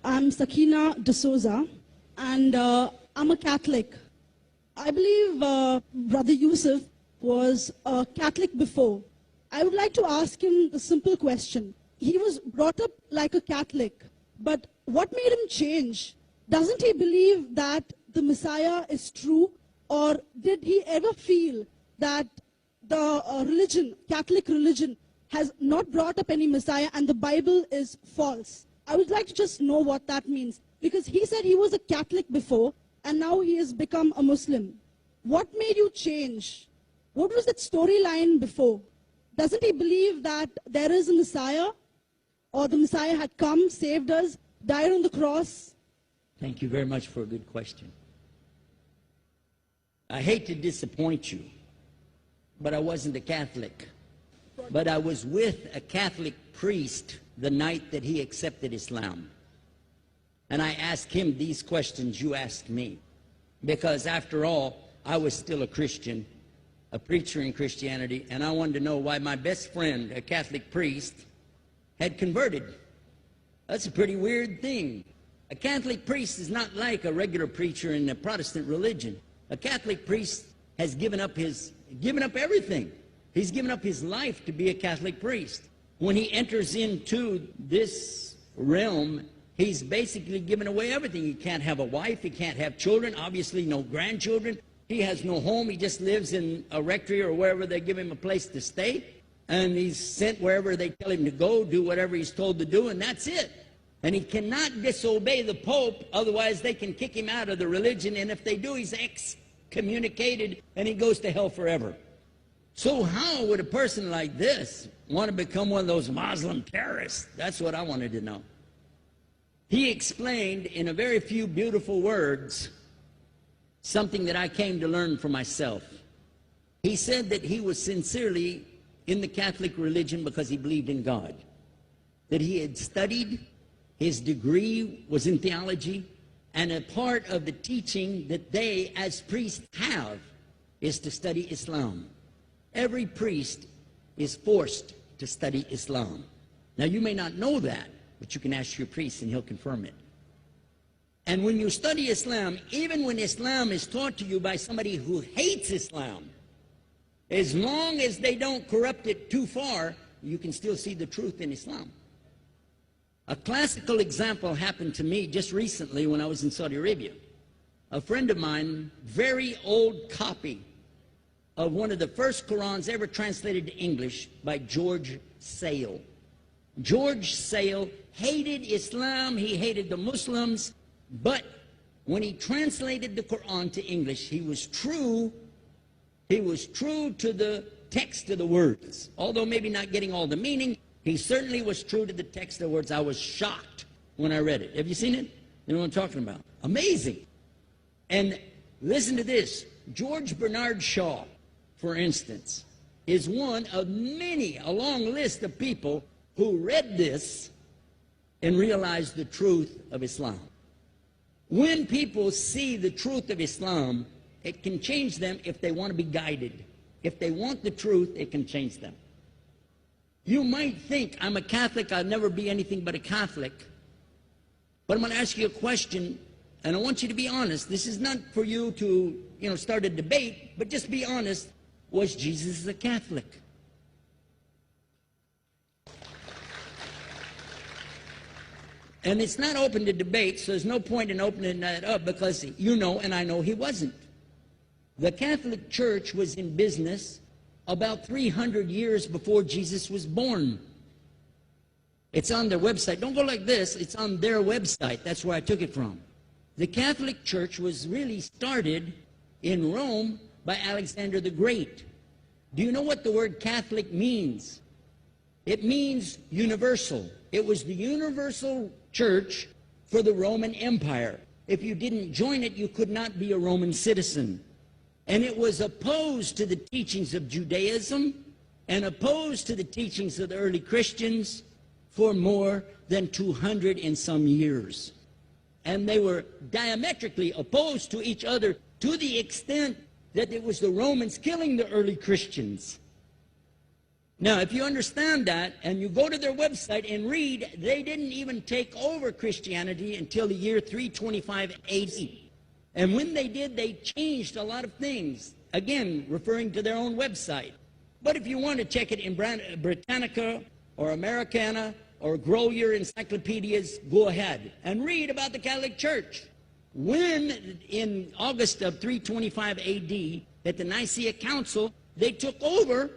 I'm Sakina D'Souza, and I'm a Catholic. I believe Brother Yusuf was a Catholic before. I would like to ask him a simple question. He was brought up like a Catholic, but what made him change? Doesn't he believe that the Messiah is true, or did he ever feel that the religion, Catholic religion, has not brought up any Messiah and the Bible is false? I would like to just know what that means, because he said he was a Catholic before and now he has become a Muslim. What made you change? What was that storyline before? Doesn't he believe that there is a Messiah, or the Messiah had come, saved us, died on the cross? Thank you very much for a good question. I hate to disappoint you, but I wasn't a Catholic. But I was with a Catholic priest the night that he accepted Islam. And I asked him these questions you asked me. Because after all, I was still a Christian, a preacher in Christianity, and I wanted to know why my best friend, a Catholic priest, had converted. That's a pretty weird thing. A Catholic priest is not like a regular preacher in the Protestant religion. A Catholic priest has given up everything. He's given up his life to be a Catholic priest. When he enters into this realm, he's basically given away everything. He can't have a wife, he can't have children, obviously no grandchildren. He has no home, he just lives in a rectory or wherever they give him a place to stay. And he's sent wherever they tell him to go, do whatever he's told to do, and that's it. And he cannot disobey the Pope, otherwise they can kick him out of the religion, and if they do, he's excommunicated and he goes to hell forever. So how would a person like this want to become one of those Muslim terrorists? That's what I wanted to know. He explained in a very few beautiful words something that I came to learn for myself. He said that he was sincerely in the Catholic religion because he believed in God, that he had studied, his degree was in theology, and a part of the teaching that they as priests have is to study Islam. Every priest is forced to study Islam. Now you may not know that, but you can ask your priest and he'll confirm it. And when you study Islam, even when Islam is taught to you by somebody who hates Islam, as long as they don't corrupt it too far, you can still see the truth in Islam. A classical example happened to me just recently when I was in Saudi Arabia. A friend of mine, very old copy of one of the first Qurans ever translated to English by George Sale. George Sale hated Islam, he hated the Muslims, but when he translated the Quran to English, he was true to the text of the words. Although maybe not getting all the meaning, he certainly was true to the text of the words. I was shocked when I read it. Have you seen it? You know what I'm talking about? Amazing. And listen to this. George Bernard Shaw, for instance, is one of many, a long list of people who read this and realized the truth of Islam. When people see the truth of Islam, it can change them if they want to be guided. If they want the truth, it can change them. You might think, I'm a Catholic, I'll never be anything but a Catholic. But I'm going to ask you a question, and I want you to be honest. This is not for you to, start a debate, but just be honest. Was Jesus a Catholic? And it's not open to debate, so there's no point in opening that up, because you know and I know he wasn't. The Catholic Church was in business about 300 years before Jesus was born. It's on their website. Don't go like this. It's on their website. That's where I took it from. The Catholic Church was really started in Rome by Alexander the Great. Do you know what the word Catholic means? It means universal. It was the universal church for the Roman Empire. If you didn't join it, you could not be a Roman citizen. And it was opposed to the teachings of Judaism and opposed to the teachings of the early Christians for more than 200 and some years. And they were diametrically opposed to each other to the extent that it was the Romans killing the early Christians. Now, if you understand that, and you go to their website and read, they didn't even take over Christianity until the year 325 AD. And when they did, they changed a lot of things, again, referring to their own website. But if you want to check it in Britannica or Americana or grow your encyclopedias, go ahead and read about the Catholic Church. When, in August of 325 AD, at the Nicaea Council, they took over,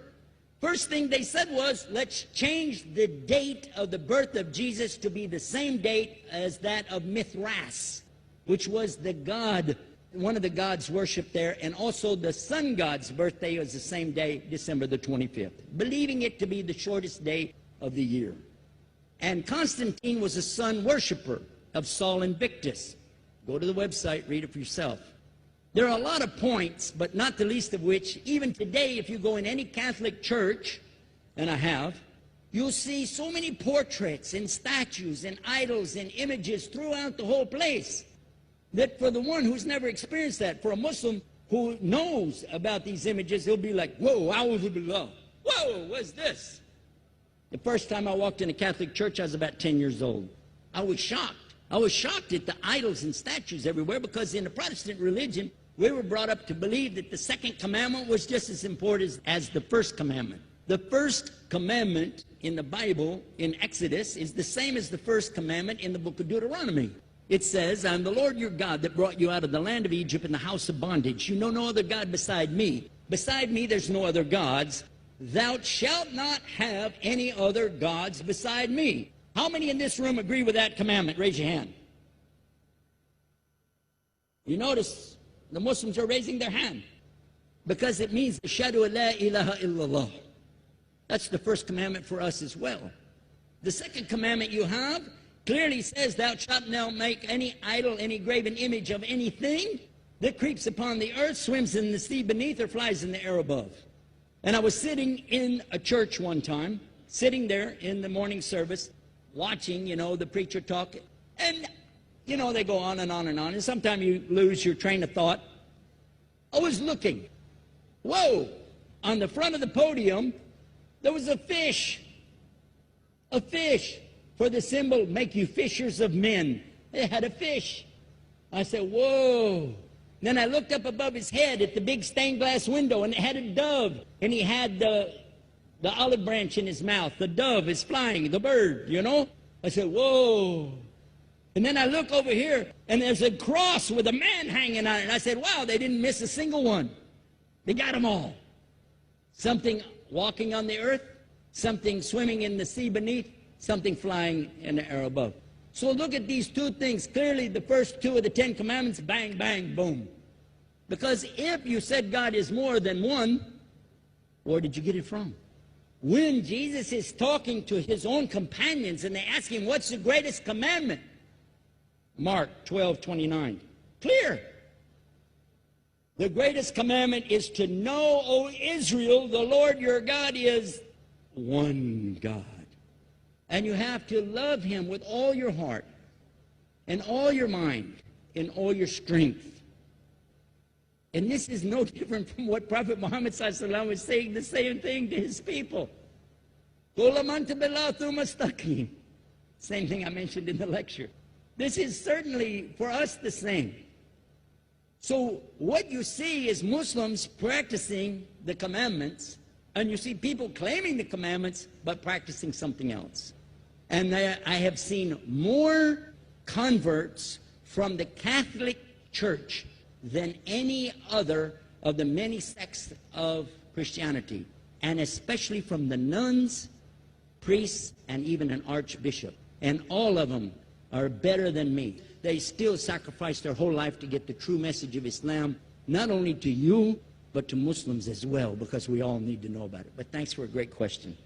first thing they said was, let's change the date of the birth of Jesus to be the same date as that of Mithras, which was the god, one of the gods worshipped there, and also the sun god's birthday was the same day, December the 25th, believing it to be the shortest day of the year. And Constantine was a sun worshiper of Sol Invictus. Go to the website, read it for yourself. There are a lot of points, but not the least of which, even today, if you go in any Catholic church, and I have, you'll see so many portraits and statues and idols and images throughout the whole place, that for the one who's never experienced that, for a Muslim who knows about these images, he'll be like, whoa, a'udhu billah. Whoa, what's this? The first time I walked in a Catholic church, I was about 10 years old. I was shocked. I was shocked at the idols and statues everywhere, because in the Protestant religion, we were brought up to believe that the second commandment was just as important as the first commandment. The first commandment in the Bible, in Exodus, is the same as the first commandment in the book of Deuteronomy. It says, I am the Lord your God that brought you out of the land of Egypt in the house of bondage. You know no other God beside me. Beside me there's no other gods. Thou shalt not have any other gods beside me. How many in this room agree with that commandment? Raise your hand. You notice the Muslims are raising their hand, because it means Ashhadu an la ilaha illallah. That's the first commandment for us as well. The second commandment you have clearly says, thou shalt not make any idol, any graven image of anything that creeps upon the earth, swims in the sea beneath, or flies in the air above. And I was sitting in a church one time, sitting there in the morning service, watching, the preacher talk, and, they go on and on and on, and sometimes you lose your train of thought. I was looking. Whoa! On the front of the podium, there was a fish. A fish. For the symbol, make you fishers of men. They had a fish. I said, whoa. Then I looked up above his head at the big stained glass window, and it had a dove, and he had the olive branch in his mouth. The dove is flying, the bird, I said, whoa. And then I look over here, and there's a cross with a man hanging on it. And I said, wow, they didn't miss a single one. They got them all. Something walking on the earth, something swimming in the sea beneath, something flying in the air above. So look at these two things. Clearly, the first two of the 10 commandments, bang, bang, boom. Because if you said God is more than one, where did you get it from? When Jesus is talking to his own companions and they ask him, what's the greatest commandment? Mark 12:29. Clear. The greatest commandment is to know, O Israel, the Lord your God is one God. And you have to love him with all your heart and all your mind and all your strength. And this is no different from what Prophet Muhammad ﷺ was saying, the same thing to his people. Same thing I mentioned in the lecture. This is certainly for us the same. So what you see is Muslims practicing the commandments, and you see people claiming the commandments but practicing something else. And I have seen more converts from the Catholic Church than any other of the many sects of Christianity, and especially from the nuns, priests, and even an archbishop. And all of them are better than me. They still sacrifice their whole life to get the true message of Islam, not only to you, but to Muslims as well, because we all need to know about it. But thanks for a great question.